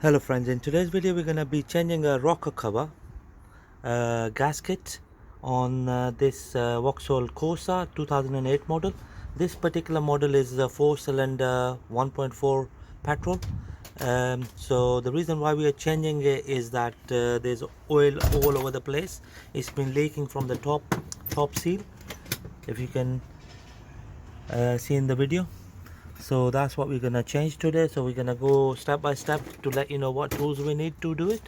Hello friends, in today's video we're going to be changing a rocker cover gasket on this Vauxhall Corsa 2008 model. This particular model is a 4-cylinder 1.4 petrol. So the reason why we are changing it is that there's oil all over the place. It's been leaking from the top seal, if you can see in the video. So that's what we're gonna change today. So we're gonna go step by step to let you know what tools we need to do it.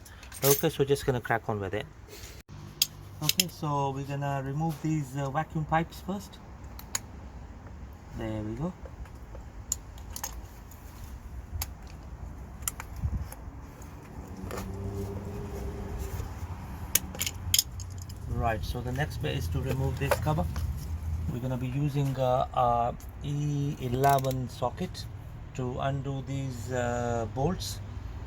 Okay, so just gonna crack on with it. Okay, so we're gonna remove these vacuum pipes first. There we go. Right, so the next bit is to remove this cover. We're gonna be using a E11 socket to undo these bolts.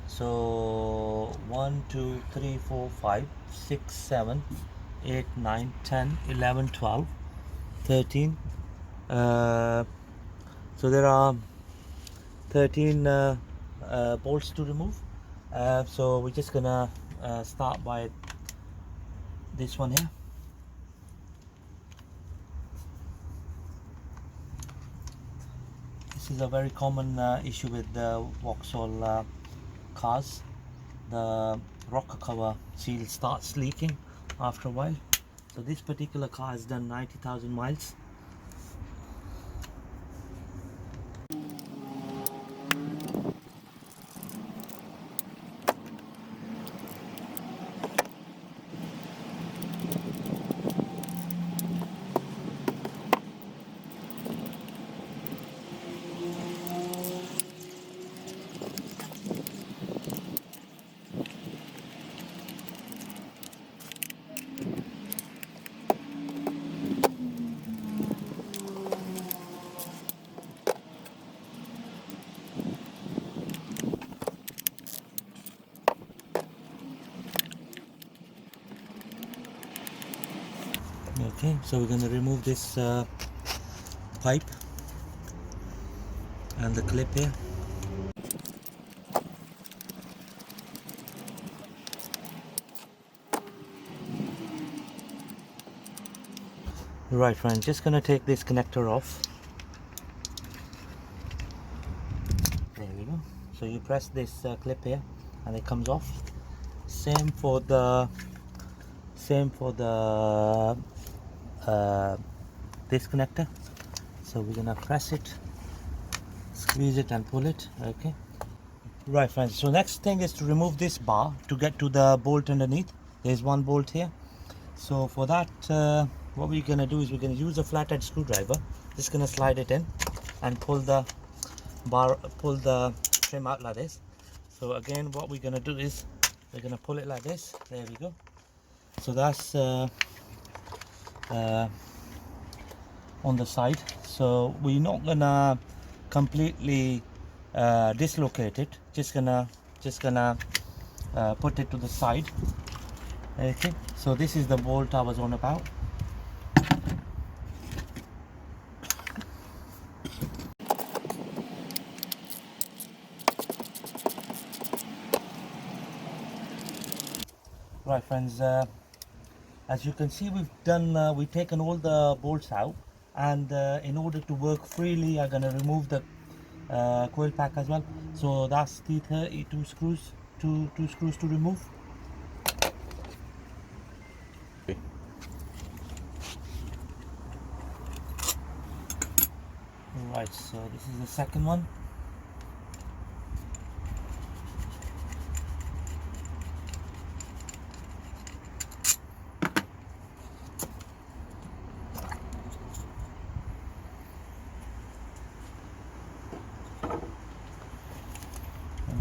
So 1 2 3 4 5 6 7 8 9 10 11 12 13 so there are 13 bolts to remove. So we're just gonna start by this one here. This is a very common issue with the Vauxhall cars. The rocker cover seal starts leaking after a while. So this particular car has done 90,000 miles. Okay, so we're going to remove this pipe and the clip here. Right friends, just gonna take this connector off. There we go. So you press this clip here and it comes off. Same for the this connector. So we're gonna press it, squeeze it and pull it. Okay. Right friends, so next thing is to remove this bar to get to the bolt underneath. There's one bolt here. So for that what we're gonna do is we're gonna use a flathead screwdriver. Just gonna slide it in and pull the trim out like this. So again what we're gonna do is we're gonna pull it like this. There we go. So that's on the side. So we're not gonna completely dislocate it, just gonna put it to the side. Okay, so this is the bolt I was on about. Right friends, as you can see we've taken all the bolts out, and in order to work freely I'm gonna remove the coil pack as well. So that's the 32 screws, two screws to remove. Right, so this is the second one.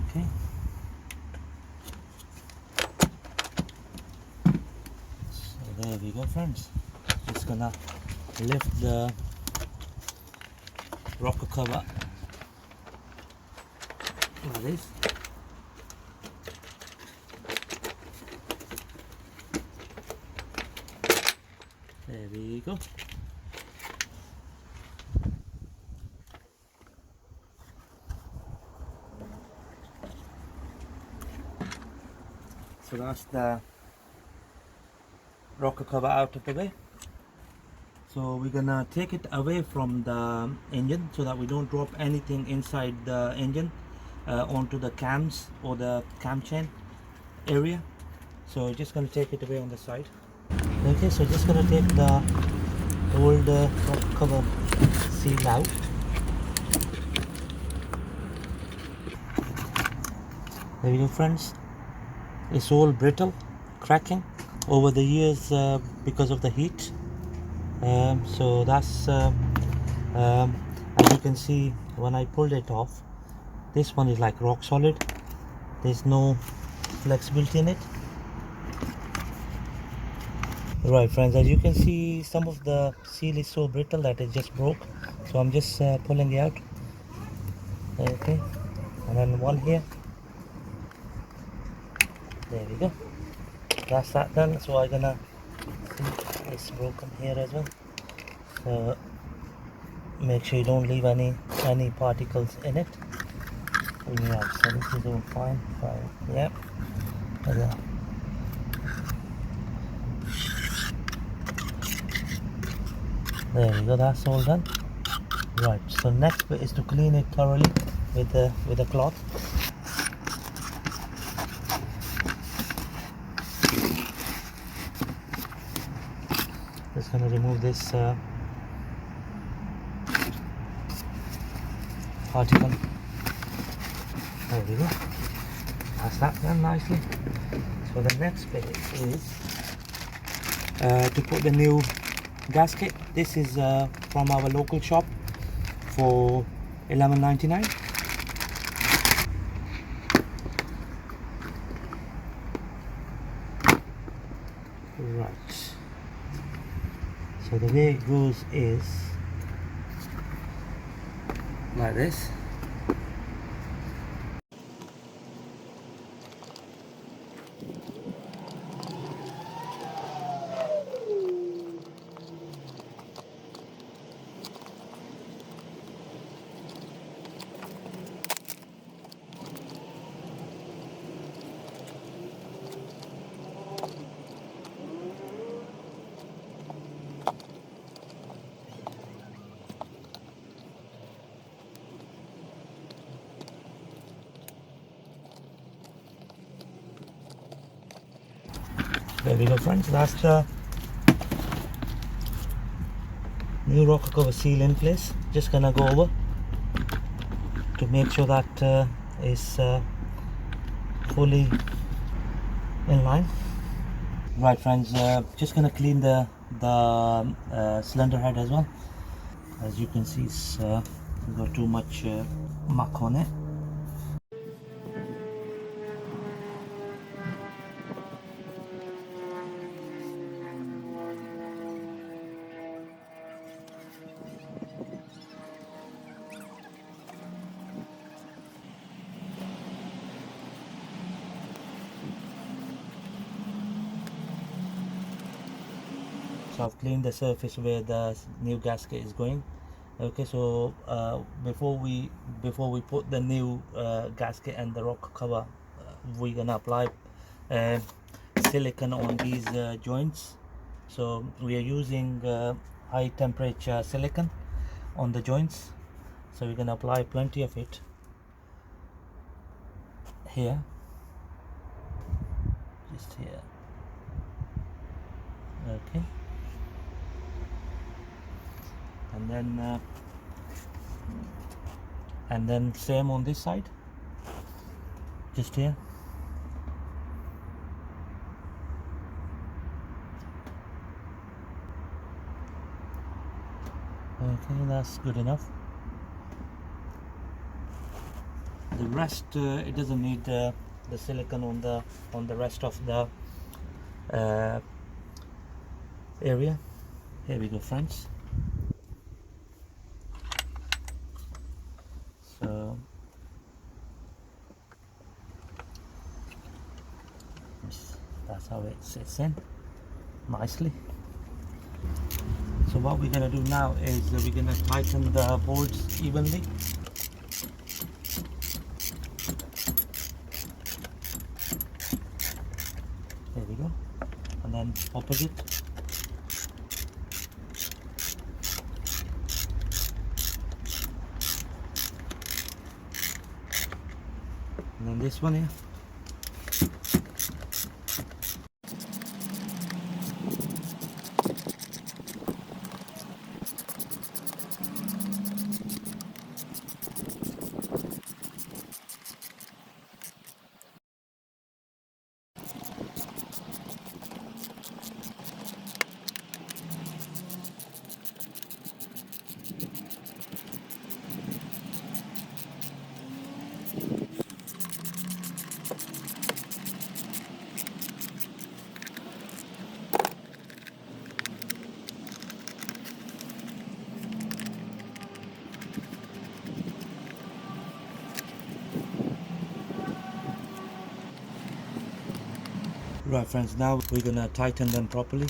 Okay. So there we go friends. Just gonna lift the rocker cover like this. There we go. So that's the rocker cover out of the way. So we're gonna take it away from the engine so that we don't drop anything inside the engine onto the cams or the cam chain area. So just gonna take it away on the side. Okay, so just gonna take the old rocker cover seal out. There you go, friends. It's all brittle, cracking over the years because of the heat. So that's as you can see, when I pulled it off, this one is like rock solid. There's no flexibility in it. Right, friends, as you can see, some of the seal is so brittle that it just broke. So I'm just pulling it out. Okay, and then one here. There we go. That's that done. So I'm gonna see it's broken here as well. So make sure you don't leave any particles in it. Yeah, so this is all fine. Yep. Yeah. There we go, that's all done. Right, so next bit is to clean it thoroughly with a cloth. Just gonna remove this particle. There we go. That's that done nicely. So the next bit is to put the new gasket. This is from our local shop for $11.99. Right. So the way it goes is like this. There we go, friends. That's the new rocker cover seal in place. Just gonna go over to make sure that is fully in line. Right, friends. Just gonna clean the cylinder head as well. As you can see, it's got too much muck on it. So I've cleaned the surface where the new gasket is going. Okay, so before we put the new gasket and the rocker cover, we're gonna apply silicone on these joints. So we are using high temperature silicone on the joints. So we're gonna apply plenty of it here, just here. Okay. And then same on this side, just here. Okay, that's good enough. The rest it doesn't need the silicone on the rest of the area. Here we go, friends. So that's how it sits in nicely. So what we're going to do now is we're going to tighten the bolts evenly. then opposite. And then this one here. Right friends, now we're gonna tighten them properly.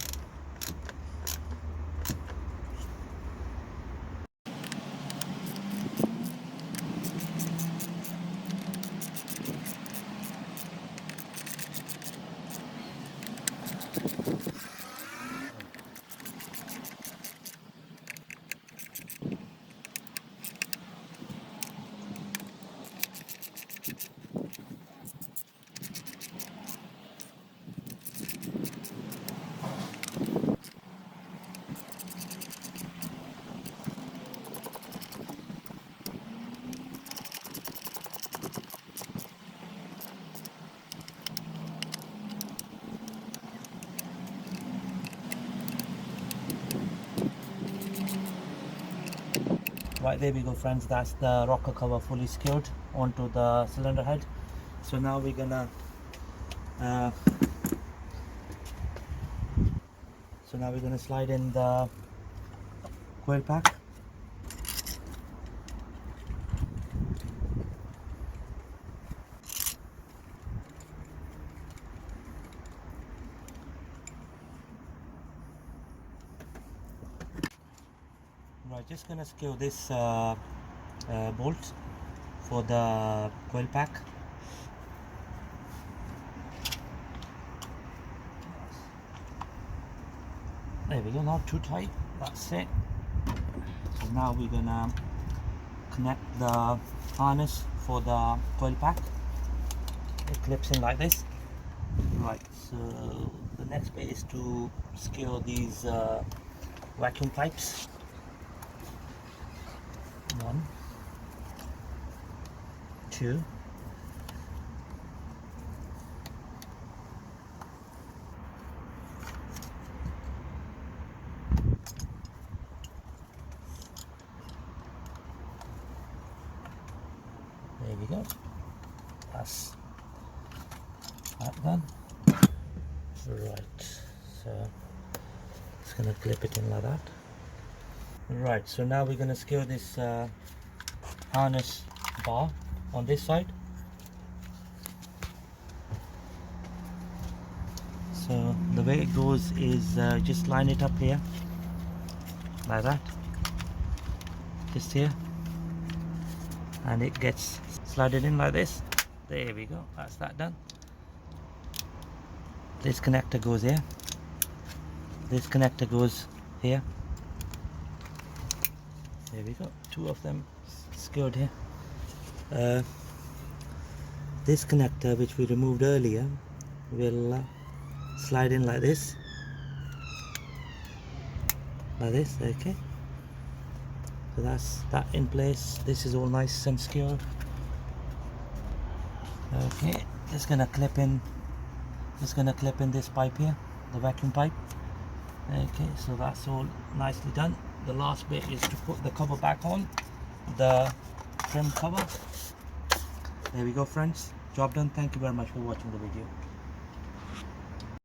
Right, there we go friends, that's the rocker cover fully secured onto the cylinder head. So now we're gonna slide in the coil pack. Right, just gonna secure this bolt for the coil pack. There we go, not too tight, that's it. So now we're gonna connect the harness for the coil pack. It clips in like this. Right, so the next bit is to secure these vacuum pipes. 1, 2, there we go. That's that done. Right, so it's gonna clip it in like that. Right, so now we're gonna secure this harness bar on this side. So the way it goes is just line it up here like that, just here, and it gets slided in like this. There we go, that's that done. This connector goes here, this connector goes here. There we go, 2 of them secured here. This connector which we removed earlier will slide in like this, okay. So that's that in place. This is all nice and secured. Okay, just gonna clip in this pipe here, the vacuum pipe. Okay, so that's all nicely done. The last bit is to put the cover back on, the trim cover. There we go friends, job done. Thank you very much for watching the video.